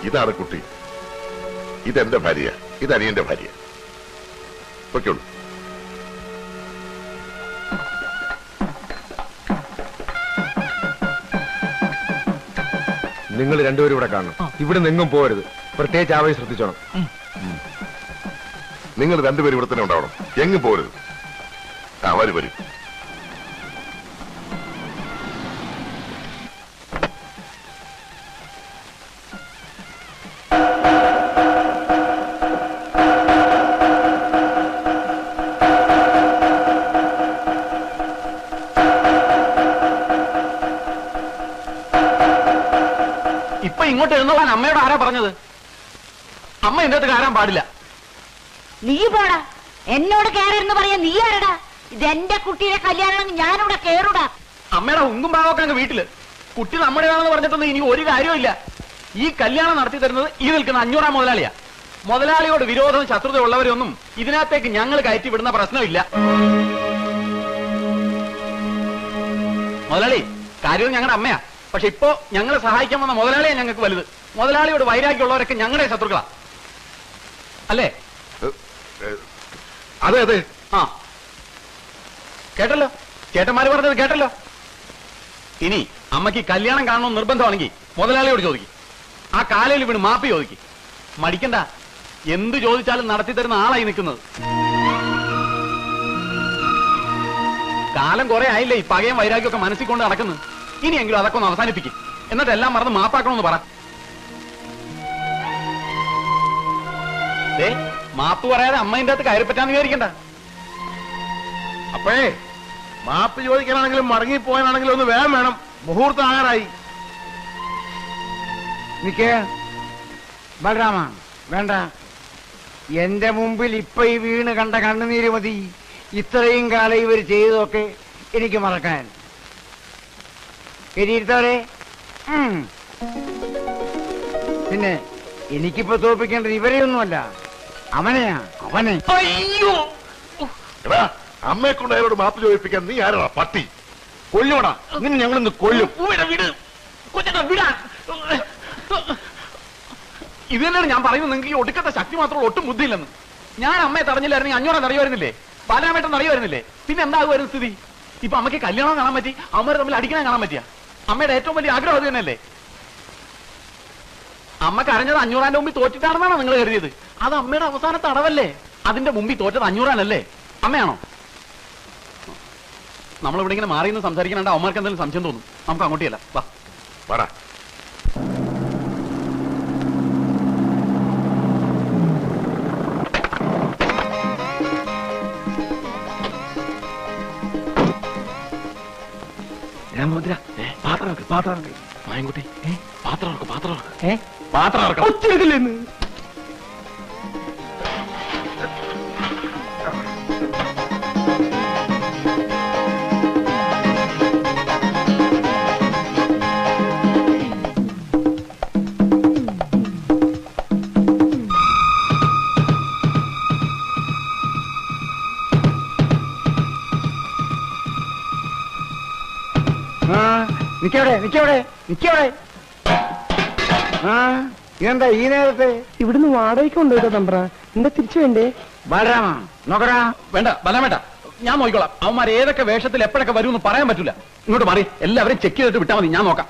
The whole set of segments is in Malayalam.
ഇതാണ് കുട്ടി, ഇതെന്റെ ഭാര്യ, ഇത് അനിയന്റെ ഭാര്യ. പൊയ്ക്കോളൂ. നിങ്ങൾ രണ്ടുപേരും ഇവിടെ കാണണം. ഇവിടെ നിങ്ങും പോകരുത്. പ്രത്യേകിച്ച് ആവേശം ശ്രദ്ധിച്ചോണം. നിങ്ങൾ രണ്ടുപേരും ഇവിടെ തന്നെ ഉണ്ടാവണം, എങ്ങും പോകരുത്. വരൂ. ഇപ്പൊ ഇങ്ങോട്ട് എഴുന്നള്ളാൻ അമ്മയോട് ആരാ പറഞ്ഞത്? അമ്മ എന്റെ അടുത്ത് കയറാൻ പാടില്ല. നീ പോടാ, എന്നോട് കയറെന്ന് പറയാ. നീ ആരടാ? ഇതെന്റെ കുട്ടിയുടെ കല്യാണം, ഞാനിവിടെ കേറൂടാ. അമ്മയുടെ ഉങ്കും ഭാവമൊക്കെ അങ്ങ് വീട്ടില്. കുട്ടി നമ്മുടേതാണെന്ന് പറഞ്ഞിട്ടൊന്നും ഇനി ഒരു കാര്യമില്ല. ഈ കല്യാണം നടത്തി തരുന്നത് ഈ നിൽക്കുന്ന 500 മുതലാളിയാ. മുതലാളിയോട് വിരോധവും ശത്രുത ഉള്ളവരൊന്നും ഇതിനകത്തേക്ക് ഞങ്ങൾ കയറ്റി വിടുന്ന പ്രശ്നമില്ല. മുതലാളി കാര്യം ഞങ്ങളുടെ അമ്മയാ. പക്ഷെ ഇപ്പോ ഞങ്ങളെ സഹായിക്കാൻ വന്ന മുതലാളിയാ ഞങ്ങൾക്ക് വലുത്. മുതലാളിയോട് വൈരാഗ്യമുള്ളവരൊക്കെ ഞങ്ങളുടെ ശത്രുക്കളാ, അല്ലേ? അതെ അതെ. ആ കേട്ടല്ലോ, ചേട്ടന്മാര് പറഞ്ഞത് കേട്ടല്ലോ. ഇനി അമ്മയ്ക്ക് കല്യാണം കാണണമെന്ന് നിർബന്ധമാണെങ്കിൽ മുതലാളിയോട് ചോദിക്കും. ആ കാലയിൽ വീണ് മാപ്പി ചോദിക്കും. മടിക്കണ്ട, എന്ത് ചോദിച്ചാലും നടത്തി തരുന്ന ആളായി നിൽക്കുന്നത്. കാലം കുറെ ആയില്ലേ ഈ പകയും വൈരാഗ്യമൊക്കെ മനസ്സിൽ കൊണ്ട് നടക്കുന്നത്. ഇനിയെങ്കിലും അതൊക്കെ ഒന്ന് അവസാനിപ്പിക്കും. എന്നിട്ട് എല്ലാം മറന്ന് മാപ്പാക്കണമെന്ന് പറ. മാപ്പ് പറയാതെ അമ്മേന്റെ അകത്ത് കയറിപ്പറ്റാന്ന് വിചാരിക്കണ്ട. അപ്പോഴേ മാപ്പ് ചോദിക്കാനാണെങ്കിലും മടങ്ങിപ്പോയാനാണെങ്കിലും ഒന്ന് വേഗം വേണം. മുഹൂർത്തം ആകാറായി. നിക്കേ ബലരാമ, വേണ്ട. എന്റെ മുമ്പിൽ ഇപ്പൊ ഈ വീണ് കണ്ട കണ്ണുനീര് മതി. ഇത്രയും കാലം ഇവർ ചെയ്തതൊക്കെ എനിക്ക് മറക്കാൻ. എരിയിരുത്തവരെ. പിന്നെ എനിക്കിപ്പോ തോൽപ്പിക്കേണ്ടത് ഇവരെയൊന്നുമല്ല, അവനെയാ. അവനെ. അയ്യോ, അമ്മയെ കൊണ്ട് അയാളോട് മാപ്പ് ചോദിപ്പിക്കാൻ നീ ആരാ? പട്ടി. കൊല്ലുവടാ, നിന്നെ ഞങ്ങളൊന്ന് കൊല്ലും. ഇത് തന്നെയാണ് ഞാൻ പറയുന്നത്. നിങ്ങൾക്ക് ഈ ഒടുക്കത്തെ ശക്തി മാത്രമുള്ള ഒട്ടും ബുദ്ധിയില്ലെന്ന്. ഞാൻ അമ്മയെ തടഞ്ഞില്ലായിരുന്നെങ്കിൽ 500 തടയുമായിരുന്നില്ലേ? ബാലരാമേട്ടൻ തടയുമായിരുന്നില്ലേ? പിന്നെ എന്താകുമായിരുന്നു സ്ഥിതി? ഇപ്പൊ അമ്മയ്ക്ക് കല്യാണം കാണാൻ പറ്റി, അമ്മ തമ്മിൽ അടിക്കണം കാണാൻ പറ്റിയ? അമ്മയുടെ ഏറ്റവും വലിയ ആഗ്രഹം അത് തന്നെയല്ലേ? അമ്മ കരഞ്ഞത് 500 മുമ്പിൽ തോറ്റിട്ടാണെന്നാണോ നിങ്ങൾ കരുതിയത്? അത് അമ്മയുടെ അവസാനത്തെ അടവല്ലേ? അതിന്റെ മുമ്പിൽ തോറ്റത് 500 അമ്മയാണോ? നമ്മളിവിടെ ഇങ്ങനെ മാറി നിന്ന് സംസാരിക്കണ അമ്മമാർക്ക് എന്തെങ്കിലും സംശയം തോന്നും. നമുക്ക് അങ്ങോട്ടിയല്ല, വാ. രാമഭദ്ര, പാത്രം മായൻകുട്ടി, പാത്രം ഒച്ചെടുക്കില്ലെന്ന്. നിക്കവിടെ. ഇതെന്താ ഈ നേരത്തെ? ഇവിടുന്ന് വാടകയ്ക്ക് കൊണ്ടുപോയിട്ടോ തമ്പ്ര. എന്താ തിരിച്ചു വേണ്ടേ? ബലരാമ നോക്കടാ. വേണ്ട ബലരാമേട്ടാ, ഞാൻ നോക്കിക്കോളാം. അവന്മാർ ഏതൊക്കെ വേഷത്തിൽ എപ്പോഴൊക്കെ വരുമെന്ന് പറയാൻ പറ്റൂല. ഇങ്ങോട്ട് മാറി എല്ലാവരും ചെക്ക് ചെയ്തിട്ട് വിട്ടാൽ മതി, ഞാൻ നോക്കാം.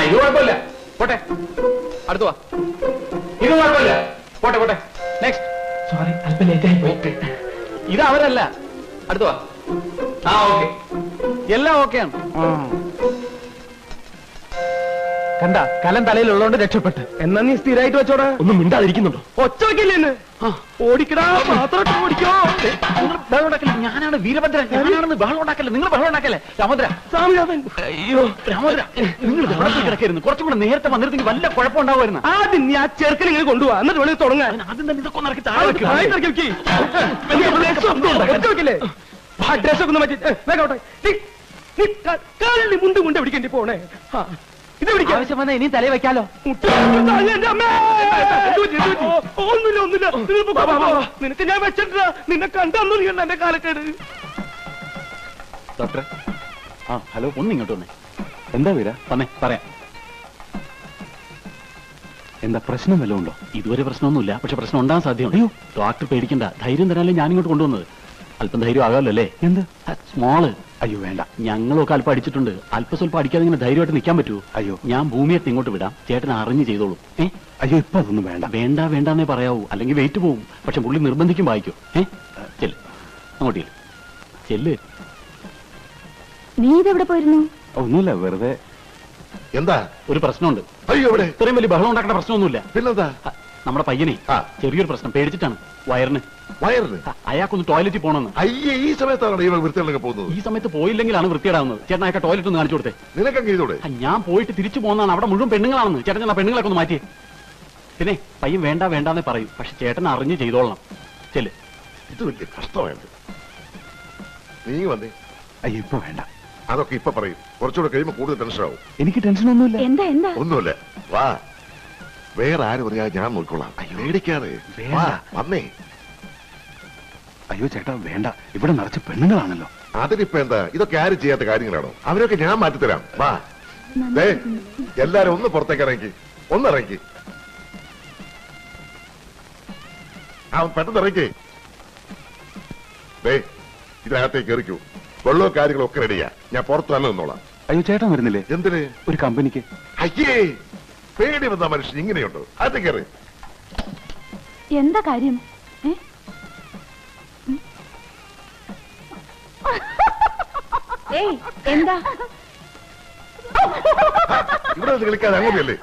ഇത് കുഴപ്പമില്ല, പോട്ടെ. അടുത്തു വാ. ഇത് കുഴപ്പമില്ല, പോട്ടെ. നെക്സ്റ്റ്. സോറി, അല്പം ലേറ്റ് ആയി പോയി. ഇത് അവരല്ല, അടുത്തു വാ. ഓക്കെ, എല്ലാം ഓക്കെയാണ്. കണ്ട, കലം തലയിലുള്ളതുകൊണ്ട് രക്ഷപ്പെട്ട്. എന്നാ നീ സ്ഥിരമായിട്ട് വെച്ചോടാ. ഒന്നും മിണ്ടാതിരിക്കുന്നുണ്ടോ? ഒച്ച വയ്ക്കില്ലേന്ന്. ഓടിക്കടാ, മാത്രം ഓടിക്കോ. ബഹളം ഉണ്ടാക്കല്ലേ, ഞാനാണ് വീരഭദ്രൻ. ഞാനാണെന്ന് ബഹളം ഉണ്ടാക്കല്ലേ, നിങ്ങൾ ബഹളം ഉണ്ടാക്കല്ലേ. രാമോദ്ര, അയ്യോ രാമോദ്ര, നിങ്ങൾ ബഹളത്തിൽ കിടക്കായിരുന്നു. കുറച്ചും കൂടെ നേരത്തെ വന്നിരുന്നെങ്കിൽ വല്ല കുഴപ്പമുണ്ടാവുമായിരുന്നു. ആദ്യം നീ ആ ചെറുക്കനെ ഇങ്ങനെ കൊണ്ടുപോവാ, എന്നിട്ട് വേണമെങ്കിൽ തുടങ്ങാൻ. ആദ്യം തന്നെ ഇതൊക്കെ നടക്കി ഡ്രസ്സൊക്കെ ഒന്ന് മാറ്റി വേഗോട്ടെ. നീ മുണ്ട് പിടിക്കേണ്ടി പോണേ. ഇത് പിടിക്കാം. ആവശ്യം വന്നാൽ ഇനി തലയിൽ വെക്കാലോ. ഒന്നുമില്ല. നിനക്ക് ഞാൻ വെച്ചിട്ടാ. നിന്നെ കണ്ടു എന്റെ കാലക്കേട്. ഡോക്ടർ, ഹലോ, ഒന്ന് ഇങ്ങോട്ട് വന്നേ. എന്താ വീര? തന്നെ പറയാം. എന്താ പ്രശ്നം വല്ലതും ഉണ്ടോ? ഇതുവരെ പ്രശ്നമൊന്നുമില്ല, പക്ഷെ പ്രശ്നം ഉണ്ടാകാൻ സാധ്യതയുണ്ട്. അയ്യോ ഡോക്ടർ പേടിക്കണ്ട, ധൈര്യം തരാനല്ലേ ഞാനിങ്ങോട്ട് കൊണ്ടുവന്നത്. അല്പം ധൈര്യം ആകാമല്ലോ അല്ലേ? എന്ത് സ്മോള്? അയ്യോ വേണ്ട, ഞങ്ങളൊക്കെ അല്പം അടിച്ചിട്ടുണ്ട്. അല്പം സ്വല്പം അടിക്കാതെ ഇങ്ങനെ ധൈര്യമായിട്ട് നിൽക്കാൻ പറ്റുമോ? അയ്യോ ഞാൻ ഭൂമിയായിട്ട് ഇങ്ങോട്ട് വിടാം, ചേട്ടൻ അറിഞ്ഞ് ചെയ്തോളൂ. അയ്യോ ഇപ്പൊ അതൊന്നും വേണ്ട. വേണ്ട വേണ്ടെന്നേ പറയാവൂ, അല്ലെങ്കിൽ വെയിറ്റ് പോവും. പക്ഷെ പുള്ളി നിർബന്ധിക്കും വായിക്കും. ചെല്ല് അങ്ങോട്ടേ ചെല്ല്. നീ ഇതെവിടെ പോയിരുന്നു? ഒന്നുമില്ല, വെറുതെ. എന്താ? ഒരു പ്രശ്നമുണ്ട്. അയ്യോ ഇവിടെ ഇത്രയും വലിയ ബഹളം ഉണ്ടാക്കേണ്ട പ്രശ്നമൊന്നുമില്ല. പിന്നെന്താ? നമ്മുടെ പയ്യനെ ചെറിയൊരു പ്രശ്നം, പേടിച്ചിട്ടാണ്. വയറിന് അയാൾക്കൊന്ന് ടോയ്ലറ്റിൽ പോകണമെന്ന്. അയ്യേ, ഈ സമയത്താണ് ഇവ വൃത്തികളൊക്കെ പോകുന്നത്. ഈ സമയത്ത് പോയില്ലെങ്കിലാണ് വൃത്തിയിടാവുന്നത്. ചേട്ടൻ അയാൾക്ക് ടോയ്ലറ്റ് ഒന്ന് കാണിച്ചു കൊടുത്തേ. നിനക്കും ചെയ്തോടെ? ഞാൻ പോയിട്ട് തിരിച്ചു പോകുന്നതാണ്, അവിടെ മുഴുവൻ പെണ്ണുങ്ങളാണെന്ന്. ചേട്ടൻ ഞാൻ പെണ്ണുങ്ങളൊക്കെ ഒന്ന് മാറ്റിയേ. പിന്നെ പയ്യൻ വേണ്ട വേണ്ടാന്നേ പറയും, പക്ഷെ ചേട്ടൻ അറിഞ്ഞ് ചെയ്തോളണം. ചെല്ല്. ഇത് വലിയ കഷ്ടമായിട്ട്. നീ വന്നേ. അയ്യോ ഇപ്പൊ വേണ്ട, അതൊക്കെ ഇപ്പൊ പറയും. കുറച്ചുകൂടെ കഴിയുമ്പോ കൂടുതൽ ടെൻഷനാവും. എനിക്ക് ടെൻഷനൊന്നുമില്ല. എന്താ എന്താ? ഒന്നുമില്ല, വാ. വേറെ ആരും പറയാ, ഞാൻ നോക്കിക്കോളാം. പേടിക്കാതെ വാ, വന്നേ. അയ്യോ ചേട്ടാ വേണ്ട, ഇവിടെ നിറച്ച് പെണ്ണുങ്ങളാണല്ലോ. അതിനിപ്പോ എന്താ? ഇതൊക്കെ ആരും ചെയ്യാത്ത കാര്യങ്ങളാണോ? അവരൊക്കെ ഞാൻ മാറ്റിത്തരാം. വാ. എല്ലാരും ഒന്ന് പുറത്തേക്ക് ഇറങ്ങി, ഒന്നിറങ്ങി. അവൻ പെട്ടെന്ന് ഇറങ്ങി. ഇതിനകത്തേക്ക് എറിക്കൂ. വെള്ളവും കാര്യങ്ങളും ഒക്കെ റെഡിയാ. ഞാൻ പുറത്ത് തന്നെ നിന്നോളാം. അയ്യോ ചേട്ടൻ വരുന്നില്ലേ? എന്തിന്? ഒരു കമ്പനിക്ക്. അയ്യേ, പേടി വന്ന മനുഷ്യൻ ഇങ്ങനെയുണ്ടോ? അത് കയറി. എന്താ കാര്യം? എന്താ ഇവിടെ കളിക്കാതെ അങ്ങനെയല്ലേ?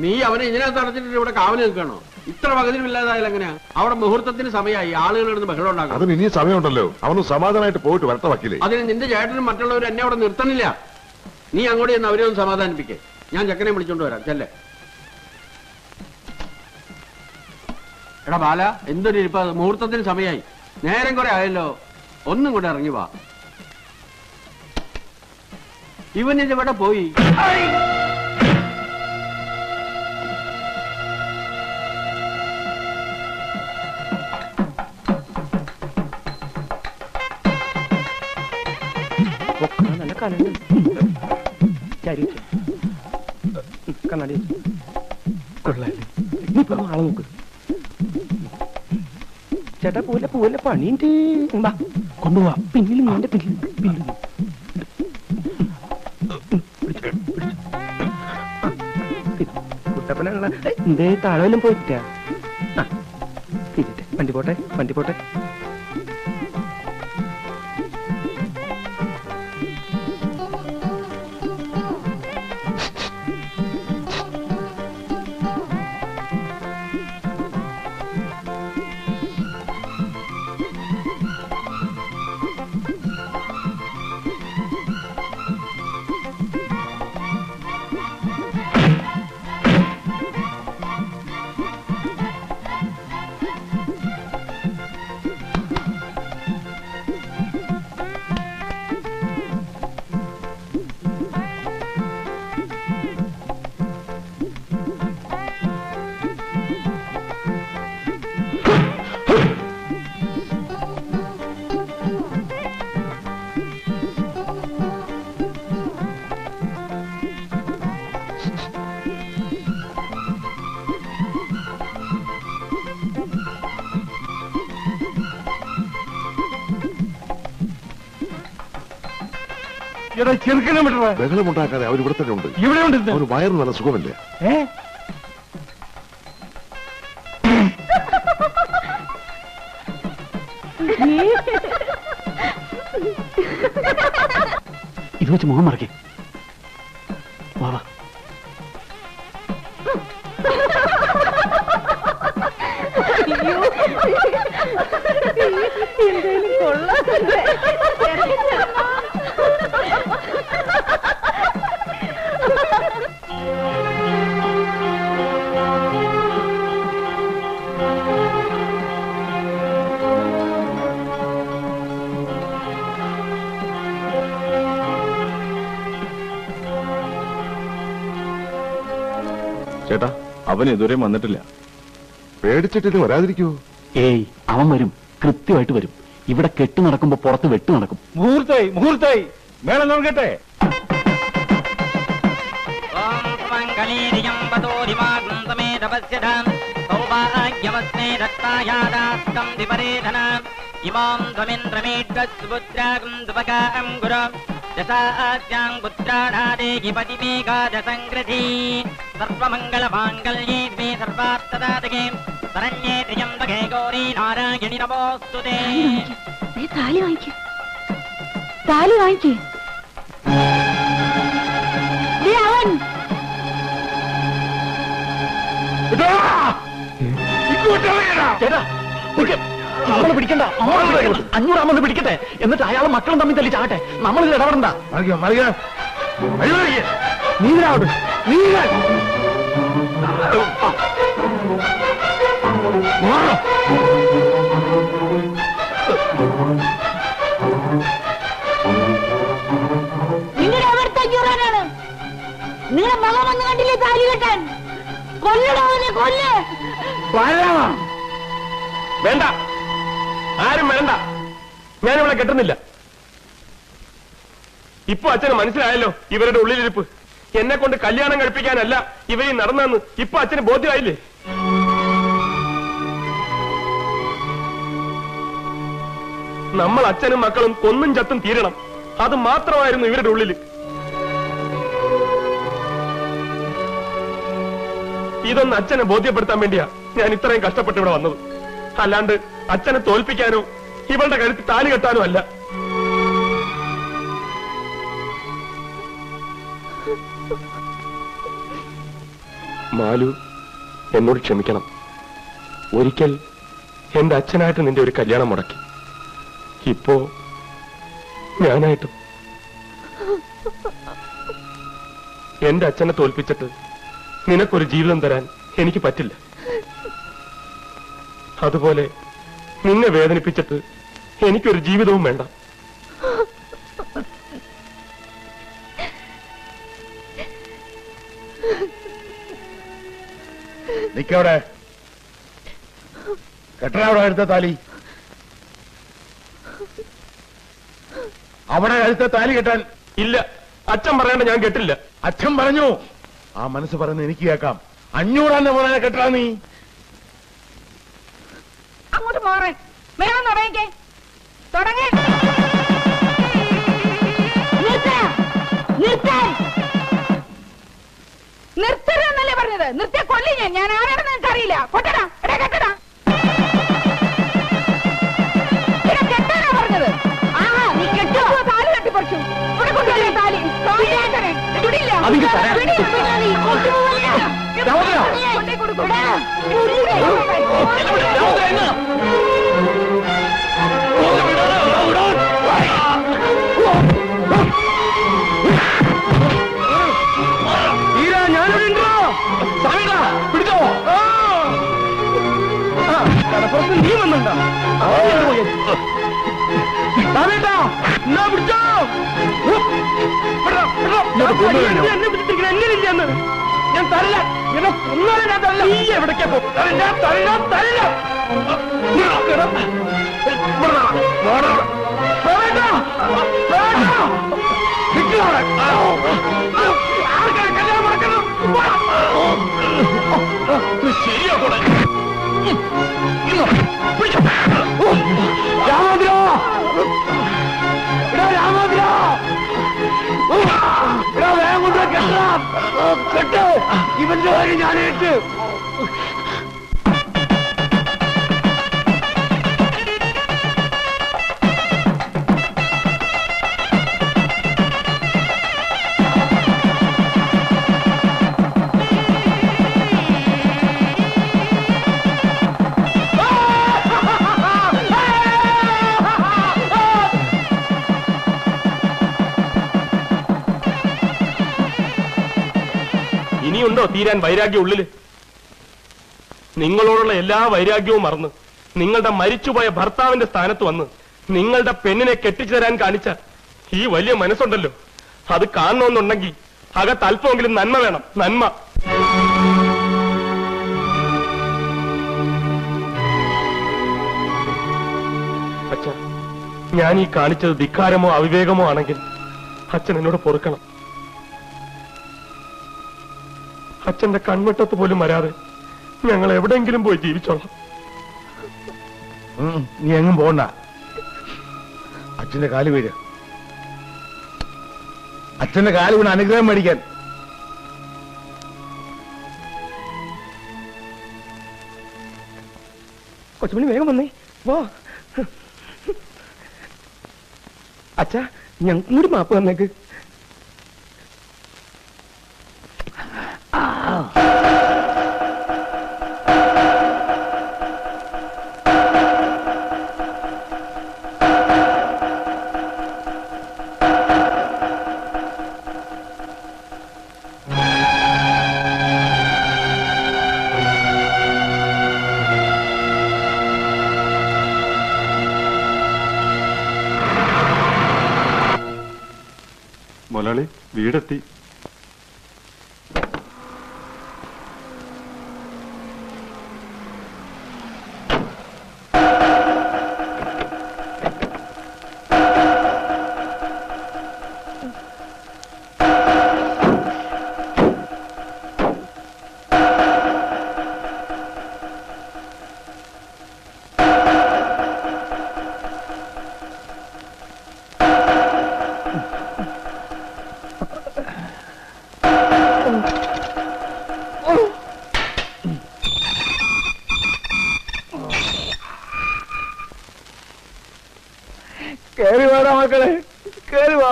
നീ അവനെ ഇതിനകത്ത് അടച്ചിട്ട് ഇവിടെ കാവല് നിൽക്കണോ? ഇത്ര പകുതിയില്ലാതായാലും എങ്ങനെയാ? അവിടെ മുഹൂർത്തത്തിന് സമയമായി, ആളുകൾ ഇടുന്ന് ബഹളം ഉണ്ടാക്കും. അതിന് ഇനിയും സമയമുണ്ടല്ലോ. അവന് സമാധാനമായിട്ട് പോയിട്ട് വരട്ടെ വക്കീലേ. അതിന് നിന്റെ ചേട്ടനും മറ്റുള്ളവരും എന്നെ അവിടെ നിർത്തണില്ല. നീ അങ്ങോട്ട് ചെന്ന് അവരെ ഒന്ന് സമാധാനിപ്പിക്കേ. ഞാൻ ചെക്കനെ വിളിച്ചോണ്ട് വരാം. ചെല്ലേ. എടാ ബാല, എന്തൊരു ഇരിപ്പ, മുഹൂർത്തത്തിന് സമയമായി. നേരം കുറെ ആയല്ലോ, ഒന്നും കൂടെ ഇറങ്ങി വാ. ഇവൻ ഇതിവിടെ പോയി. നല്ല കണ്ണി കണ്ണാടി കൊള്ളാല്ലേ? നീ ഇപ്പൊ ആളെ നോക്ക്. ചേട്ടാ പോലെ പോലെ പണിയുണ്ട്. കൊണ്ടുപോവാ. പിന്നിൽ നീന്റെ പിന്നിൽ കുട്ടപ്പനുള്ള എന്തേ താഴെല്ലാം പോയിട്ടാ. വണ്ടി പോട്ടെ, വണ്ടി പോട്ടെ. ബഹളമുണ്ടാക്കാതെ അവർ ഇവിടെ തന്നെ ഉണ്ട്. അവന് വയറ് നല്ല സുഖമല്ലേ? ഇത് വെച്ച് മുഖം മറക്കേ. വാ വാ. ചേട്ടാ അവൻ ഇതുവരെയും വന്നിട്ടില്ല. പേടിച്ചിട്ട് വരാതിരിക്കൂ. ഏയ്, അവൻ വരും, കൃത്യമായിട്ട് വരും. ഇവിടെ കെട്ട് നടക്കുമ്പോ പുറത്ത് വെട്ട് നടക്കും. മുഹൂർത്തായി മുഹൂർത്തായി, മേളം നോക്കട്ടെ. സർവമംഗളമാംഗല്യേ സർവാർത്ഥദാതകേ ശരണ്യേ ത്ര്യംബകേ ഗൗരീ നാരായണി നമോസ്തുതേ. താലി വാങ്ങിക്കേ, താലി വാങ്ങിക്കേ. അവൻ ചേട്ടാ നമ്മള് പിടിക്കണ്ട, 500 പിടിക്കട്ടെ, എന്നിട്ട് അയാളെ മക്കളും തമ്മിൽ തല്ലി ചാട്ടെ. നമ്മളിത് ഇടപെടണ്ട. നീരാവട്ടെ, നീരാ നിങ്ങളുടെ അവിടുത്തെ 500 നിങ്ങളുടെ മകൻ വന്ന് കണ്ടില്ലേ താലി കെട്ടാൻ? കൊല്ലടോ, കൊല്ല്. വേണ്ട, ആരും വേണ്ട, ഞാനിവിടെ കെട്ടുന്നില്ല. ഇപ്പൊ അച്ഛന് മനസ്സിലായല്ലോ ഇവരുടെ ഉള്ളിലിരിപ്പ്. എന്നെ കൊണ്ട് കല്യാണം കഴിപ്പിക്കാനല്ല ഇവരീ നടന്നെന്ന് ഇപ്പൊ അച്ഛന് ബോധ്യമായില്ലേ? നമ്മൾ അച്ഛനും മക്കളും കൊന്നും ചത്തും തീരണം, അത് മാത്രമായിരുന്നു ഇവരുടെ ഉള്ളിൽ. ഇതൊന്ന് അച്ഛനെ ബോധ്യപ്പെടുത്താൻ വേണ്ടിയാ ഞാൻ ഇത്രയും കഷ്ടപ്പെട്ട് ഇവിടെ വന്നത്. അല്ലാണ്ട് അച്ഛനെ തോൽപ്പിക്കാനോ ഇവളുടെ കഴുത്ത് താലി കെട്ടാനോ അല്ല. മാലു, എന്നോട് ക്ഷമിക്കണം. ഒരിക്കൽ എന്റെ അച്ഛനായിട്ട് നിന്റെ ഒരു കല്യാണം മുടക്കി. ഇപ്പോ ഞാനായിട്ടും. എന്റെ അച്ഛനെ തോൽപ്പിച്ചിട്ട് നിനക്കൊരു ജീവിതം തരാൻ എനിക്ക് പറ്റില്ല. അതുപോലെ നിന്നെ വേദനിപ്പിച്ചിട്ട് എനിക്കൊരു ജീവിതവും വേണ്ട. നിക്കവിടെ, കെട്ടണ അവിടെ അടുത്ത താലി. അവിടെ അടുത്ത താലി കെട്ടാൻ ഇല്ല, അച്ഛൻ പറയേണ്ട, ഞാൻ കെട്ടില്ല. അച്ഛൻ പറഞ്ഞു, ആ മനസ്സ് പറയുന്നത് എനിക്ക് കേൾക്കാം. 500 മോനെ കെട്ടാ നീ. അങ്ങോട്ട് മാറേ, മേളം തുടങ്ങിക്കേ, തുടങ്ങേ. നിർത്തരുന്നല്ലേ പറഞ്ഞത്? നിർത്തിയ കൊല്ലി ഞാൻ ആരാണെന്ന് എനിക്കറിയില്ല. കൊട്ടടാ, എടാ കെട്ടടാ, കെട്ടാനാ പറഞ്ഞത്. ആ നീ കെട്ടോ, താലി കെട്ടിപ്പറിച്ചു. ഇവിടെ കൊണ്ടുവരാ താലി. വിടില്ല, കൊണ്ടേ കൊടുക്കും. നീ വന്നുണ്ടോ? എന്നെ പിടിച്ചിരിക്കണ എങ്ങനെയില്ലെന്ന് ഞാൻ തരില്ല. എന്നെ ഒന്നാലും ഞാൻ തരില്ല. നീ എവിടേക്കാ പോ? ഞാൻ തരില്ല, തരില്ല. ശരിയാ കൂടെ രാമോദ്ര, രാമോദ്ര, വേഗം കൊണ്ട് കെട്ടാം. കെട്ട്, ഇവന്റെ കാര്യം ഞാൻ ഏറ്റ്. ഇനിയുണ്ടോ തീരാൻ വൈരാഗ്യം ഉള്ളില്? നിങ്ങളോടുള്ള എല്ലാ വൈരാഗ്യവും മറന്ന് നിങ്ങളുടെ മരിച്ചുപോയ ഭർത്താവിന്റെ സ്ഥാനത്ത് വന്ന് നിങ്ങളുടെ പെണ്ണിനെ കെട്ടിച്ചു തരാൻ കാണിച്ച ഈ വലിയ മനസ്സുണ്ടല്ലോ, അത് കാണണമെന്നുണ്ടെങ്കിൽ അകത്ത് അല്പമെങ്കിലും നന്മ വേണം. നന്മ. അച്ഛ, ഞാൻ ഈ കാണിച്ചത് ധിക്കാരമോ അവിവേകമോ ആണെങ്കിൽ അച്ഛൻ എന്നോട് പൊറുക്കണം. അച്ഛന്റെ കൺവെട്ടത്ത് പോലും വരാതെ ഞങ്ങൾ എവിടെയെങ്കിലും പോയി ജീവിച്ചോളാം. നീ എങ്ങും പോണ്ട. അച്ഛന്റെ കാല് വീഴ്. അച്ഛന്റെ കാല് വീണ് അനുഗ്രഹം മേടിക്കാൻ. കൊച്ചുമണി വേഗം വന്നേ. വാ അച്ഛാ, ഞങ്ങൾക്കും കൂടി മാപ്പ് തന്നേക്ക്. മുതലാളി, വീടെത്തി. കേറി വാടാ മക്കളെ, കേറി വാ.